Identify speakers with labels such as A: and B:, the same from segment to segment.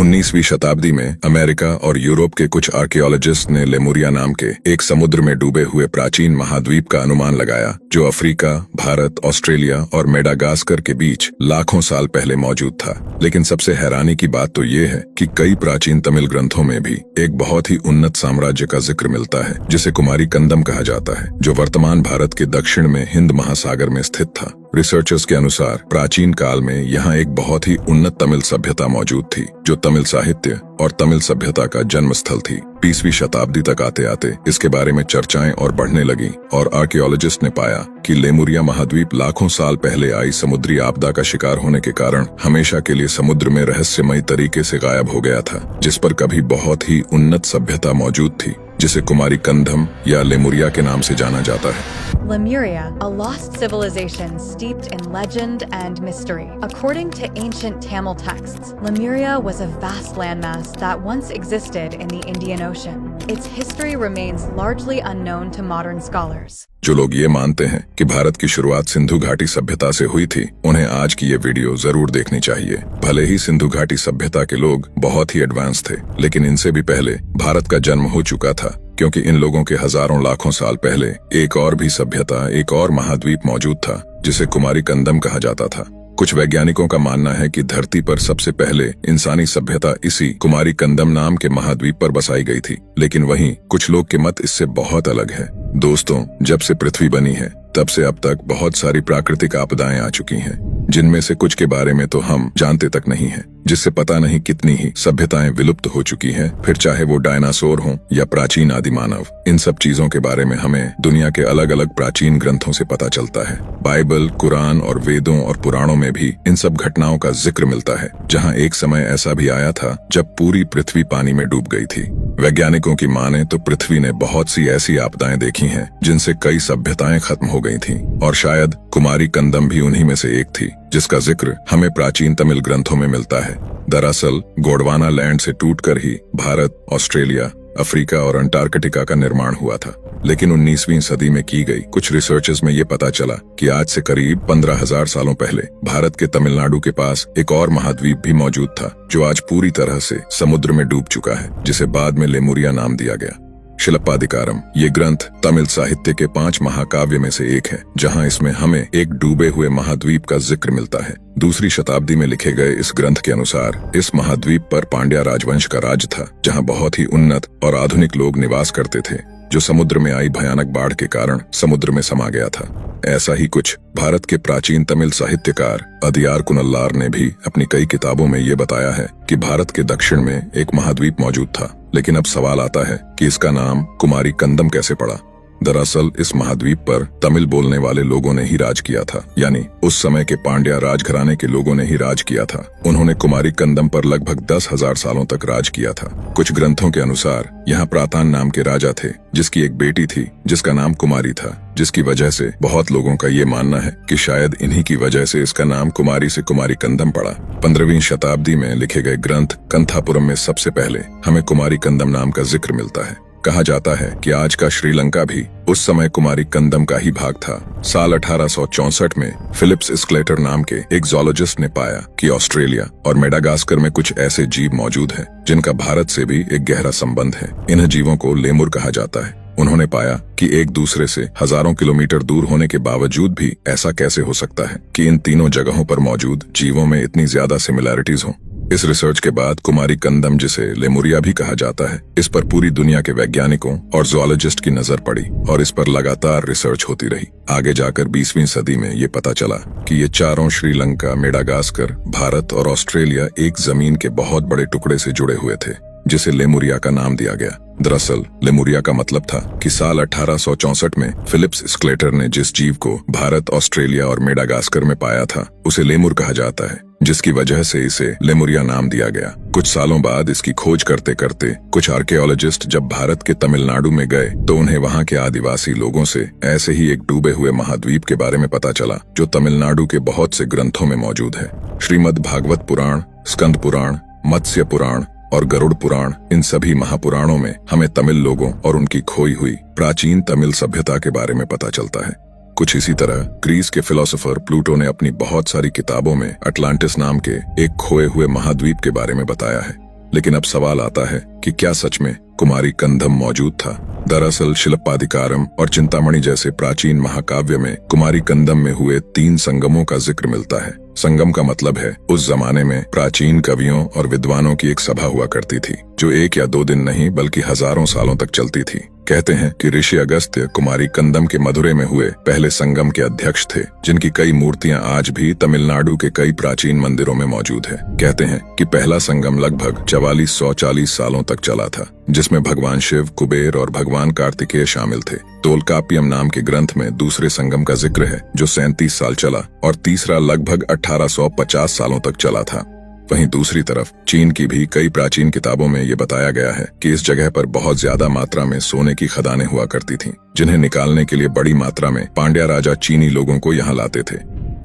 A: 19वीं शताब्दी में अमेरिका और यूरोप के कुछ आर्कियोलॉजिस्ट ने लेमुरिया नाम के एक समुद्र में डूबे हुए प्राचीन महाद्वीप का अनुमान लगाया जो अफ्रीका, भारत, ऑस्ट्रेलिया और मेडागास्कर के बीच लाखों साल पहले मौजूद था। लेकिन सबसे हैरानी की बात तो ये है कि कई प्राचीन तमिल ग्रंथों में भी एक बहुत ही उन्नत साम्राज्य का जिक्र मिलता है जिसे कुमारी कंदम कहा जाता है, जो वर्तमान भारत के दक्षिण में हिंद महासागर में स्थित था। रिसर्चर्स के अनुसार प्राचीन काल में यहाँ एक बहुत ही उन्नत तमिल सभ्यता मौजूद थी जो तमिल साहित्य और तमिल सभ्यता का जन्म स्थल थी। 20वीं शताब्दी तक आते आते इसके बारे में चर्चाएं और बढ़ने लगी और आर्कियोलॉजिस्ट ने पाया कि लेमुरिया महाद्वीप लाखों साल पहले आई समुद्री आपदा का शिकार होने के कारण हमेशा के लिए समुद्र में रहस्यमय तरीके से गायब हो गया था, जिस पर कभी बहुत ही उन्नत सभ्यता मौजूद थी जिसे कुमारी कंदम या लेमुरिया के नाम से जाना जाता है।
B: Lemuria, a lost civilization steeped in legend and mystery. According to ancient Tamil texts, Lemuria was a vast landmass that once existed in the Indian Ocean. Its history remains largely unknown to modern scholars.
A: जो लोग ये मानते हैं कि भारत की शुरुआत सिंधु घाटी सभ्यता से हुई थी, उन्हें आज की ये वीडियो जरूर देखनी चाहिए। भले ही सिंधु घाटी सभ्यता के लोग बहुत ही एडवांस थे, लेकिन इनसे भी पहले भारत का जन्म हो चुका था, क्योंकि इन लोगों के हजारों लाखों साल पहले एक और भी सभ्यता, एक और महाद्वीप मौजूद था जिसे कुमारी कंदम कहा जाता था। कुछ वैज्ञानिकों का मानना है कि धरती पर सबसे पहले इंसानी सभ्यता इसी कुमारी कंदम नाम के महाद्वीप पर बसाई गई थी, लेकिन वहीं कुछ लोग के मत इससे बहुत अलग है। दोस्तों, जब से पृथ्वी बनी है तब से अब तक बहुत सारी प्राकृतिक आपदाएं आ चुकी हैं, जिनमें से कुछ के बारे में तो हम जानते तक नहीं हैं, जिससे पता नहीं कितनी ही सभ्यताएं विलुप्त हो चुकी हैं, फिर चाहे वो डायनासोर हों या प्राचीन आदि मानव। इन सब चीजों के बारे में हमें दुनिया के अलग अलग प्राचीन ग्रंथों से पता चलता है। बाइबल, कुरान और वेदों और पुराणों में भी इन सब घटनाओं का जिक्र मिलता है, जहाँ एक समय ऐसा भी आया था जब पूरी पृथ्वी पानी में डूब गई थी। वैज्ञानिकों की माने तो पृथ्वी ने बहुत सी ऐसी आपदाएं देखी हैं जिनसे कई सभ्यताएं खत्म हो गई थीं, और शायद कुमारी कंदम भी उन्हीं में से एक थी, जिसका जिक्र हमें प्राचीन तमिल ग्रंथों में मिलता है। दरअसल गोंडवाना लैंड से टूटकर ही भारत, ऑस्ट्रेलिया, अफ्रीका और अंटार्कटिका का निर्माण हुआ था। लेकिन 19वीं सदी में की गई कुछ रिसर्चेस में ये पता चला कि आज से करीब 15,000 सालों पहले भारत के तमिलनाडु के पास एक और महाद्वीप भी मौजूद था जो आज पूरी तरह से समुद्र में डूब चुका है, जिसे बाद में लेमुरिया नाम दिया गया। शिलप्पाधिकारम ये ग्रंथ तमिल साहित्य के 5 महाकाव्य में से एक है, जहां इसमें हमें एक डूबे हुए महाद्वीप का जिक्र मिलता है। 2री शताब्दी में लिखे गए इस ग्रंथ के अनुसार इस महाद्वीप पर पांड्या राजवंश का राज था, जहां बहुत ही उन्नत और आधुनिक लोग निवास करते थे, जो समुद्र में आई भयानक बाढ़ के कारण समुद्र में समा गया था। ऐसा ही कुछ भारत के प्राचीन तमिल साहित्यकार अदियार कुनल्लार ने भी अपनी कई किताबों में ये बताया है कि भारत के दक्षिण में एक महाद्वीप मौजूद था। लेकिन अब सवाल आता है कि इसका नाम कुमारी कंदम कैसे पड़ा। दरअसल इस महाद्वीप पर तमिल बोलने वाले लोगों ने ही राज किया था, यानी उस समय के पांड्या राजघराने के लोगों ने ही राज किया था। उन्होंने कुमारी कंदम पर लगभग 10,000 सालों तक राज किया था। कुछ ग्रंथों के अनुसार यहाँ प्रातान नाम के राजा थे, जिसकी एक बेटी थी जिसका नाम कुमारी था, जिसकी वजह से बहुत लोगों का ये मानना है कि शायद इन्हीं की वजह से इसका नाम कुमारी से कुमारी कंदम पड़ा। 15वीं शताब्दी में लिखे गए ग्रंथ कंथापुरम में सबसे पहले हमें कुमारी कंदम नाम का जिक्र मिलता है। कहा जाता है कि आज का श्रीलंका भी उस समय कुमारी कंदम का ही भाग था। साल 1864 में फिलिप्स स्क्लेटर नाम के एक ज़ूलॉजिस्ट ने पाया कि ऑस्ट्रेलिया और मेडागास्कर में कुछ ऐसे जीव मौजूद हैं जिनका भारत से भी एक गहरा संबंध है। इन जीवों को लेमुर कहा जाता है। उन्होंने पाया कि एक दूसरे से हजारों किलोमीटर दूर होने के बावजूद भी ऐसा कैसे हो सकता है कि इन तीनों जगहों पर मौजूद जीवों में इतनी ज्यादा सिमिलैरिटीज हों। इस रिसर्च के बाद कुमारी कंदम, जिसे लेमुरिया भी कहा जाता है, इस पर पूरी दुनिया के वैज्ञानिकों और ज़ूलॉजिस्ट की नजर पड़ी और इस पर लगातार रिसर्च होती रही। आगे जाकर 20वीं सदी में ये पता चला कि ये चारों श्रीलंका, मेडागास्कर, भारत और ऑस्ट्रेलिया एक जमीन के बहुत बड़े टुकड़े से जुड़े हुए थे, जिसे लेमुरिया का नाम दिया गया। दरअसल लेमुरिया का मतलब था कि साल 1864 में फिलिप्स स्क्लेटर ने जिस जीव को भारत, ऑस्ट्रेलिया और मेडागास्कर में पाया था उसे लेमुर कहा जाता है, जिसकी वजह से इसे लेमुरिया नाम दिया गया। कुछ सालों बाद इसकी खोज करते करते कुछ आर्कियोलॉजिस्ट जब भारत के तमिलनाडु में गए तो उन्हें वहां के आदिवासी लोगों से ऐसे ही एक डूबे हुए महाद्वीप के बारे में पता चला, जो तमिलनाडु के बहुत से ग्रंथों में मौजूद है। श्रीमद् भागवत पुराण, स्कंद पुराण, मत्स्य पुराण और गरुड़ पुराण, इन सभी महापुराणों में हमें तमिल लोगों और उनकी खोई हुई प्राचीन तमिल सभ्यता के बारे में पता चलता है। कुछ इसी तरह ग्रीस के फिलोसोफर प्लूटो ने अपनी बहुत सारी किताबों में अटलांटिस नाम के एक खोए हुए महाद्वीप के बारे में बताया है। लेकिन अब सवाल आता है कि क्या सच में कुमारी कंदम मौजूद था? दरअसल शिल्पाधिकारम और चिंतामणि जैसे प्राचीन महाकाव्य में कुमारी कंदम में हुए 3 संगमों का जिक्र मिलता है। संगम का मतलब है उस जमाने में प्राचीन कवियों और विद्वानों की एक सभा हुआ करती थी, जो 1 या 2 दिन नहीं बल्कि हजारों सालों तक चलती थी। कहते हैं कि ऋषि अगस्त्य कुमारी कंदम के मदुरै में हुए पहले संगम के अध्यक्ष थे, जिनकी कई मूर्तियां आज भी तमिलनाडु के कई प्राचीन मंदिरों में मौजूद है। कहते हैं कि पहला संगम लगभग 4440 सालों तक चला था, जिसमें भगवान शिव, कुबेर और भगवान कार्तिकेय शामिल थे। तोलकाप्पियम नाम के ग्रंथ में दूसरे संगम का जिक्र है, जो 37 साल चला, और तीसरा लगभग 1850 सालों तक चला था। वहीं दूसरी तरफ चीन की भी कई प्राचीन किताबों में ये बताया गया है कि इस जगह पर बहुत ज्यादा मात्रा में सोने की खदानें हुआ करती थीं, जिन्हें निकालने के लिए बड़ी मात्रा में पांड्या राजा चीनी लोगों को यहाँ लाते थे।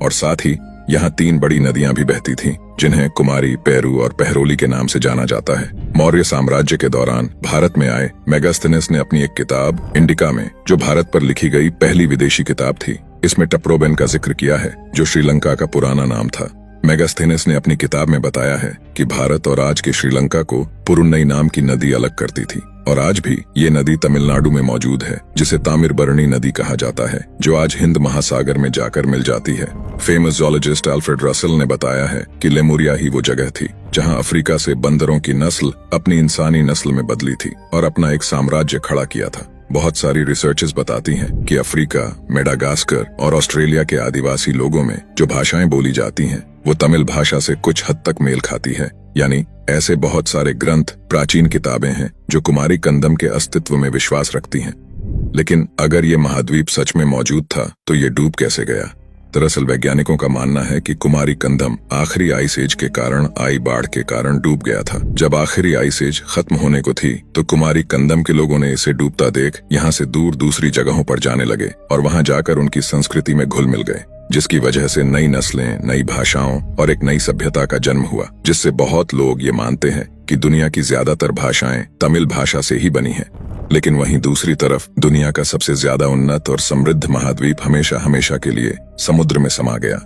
A: और साथ ही यहाँ 3 बड़ी नदियां भी बहती थीं, जिन्हें कुमारी, पेरू और पहरोली के नाम से जाना जाता है। मौर्य साम्राज्य के दौरान भारत में आए मेगास्थनीज ने अपनी एक किताब इंडिका में, जो भारत पर लिखी गई पहली विदेशी किताब थी, इसमें टप्रोबेन का जिक्र किया है, जो श्रीलंका का पुराना नाम था। मेगास्थनीज ने अपनी किताब में बताया है कि भारत और आज के श्रीलंका को पुरुन्नई नाम की नदी अलग करती थी, और आज भी ये नदी तमिलनाडु में मौजूद है, जिसे तामिरबरणी नदी कहा जाता है, जो आज हिंद महासागर में जाकर मिल जाती है। फेमस जोलॉजिस्ट अल्फ्रेड रसेल ने बताया है कि लेमुरिया ही वो जगह थी जहां अफ्रीका से बंदरों की नस्ल अपनी इंसानी नस्ल में बदली थी और अपना एक साम्राज्य खड़ा किया था। बहुत सारी रिसर्चेस बताती हैं कि अफ्रीका, मेडागास्कर और ऑस्ट्रेलिया के आदिवासी लोगों में जो भाषाएं बोली जाती हैं, वो तमिल भाषा से कुछ हद तक मेल खाती है। यानी ऐसे बहुत सारे ग्रंथ, प्राचीन किताबें हैं जो कुमारी कंदम के अस्तित्व में विश्वास रखती हैं। लेकिन अगर ये महाद्वीप सच में मौजूद था, तो ये डूब कैसे गया? दरअसल वैज्ञानिकों का मानना है कि कुमारी कंदम आखिरी आइस एज के कारण आई बाढ़ के कारण डूब गया था। जब आखिरी आइस एज खत्म होने को थी, तो कुमारी कंदम के लोगों ने इसे डूबता देख यहाँ से दूर दूसरी जगहों पर जाने लगे और वहाँ जाकर उनकी संस्कृति में घुल मिल गए, जिसकी वजह से नई नस्लें, नई भाषाओं और एक नई सभ्यता का जन्म हुआ, जिससे बहुत लोग ये मानते हैं कि दुनिया की ज्यादातर भाषाएं तमिल भाषा से ही बनी हैं। लेकिन वहीं दूसरी तरफ दुनिया का सबसे ज्यादा उन्नत और समृद्ध महाद्वीप हमेशा हमेशा के लिए समुद्र में समा गया।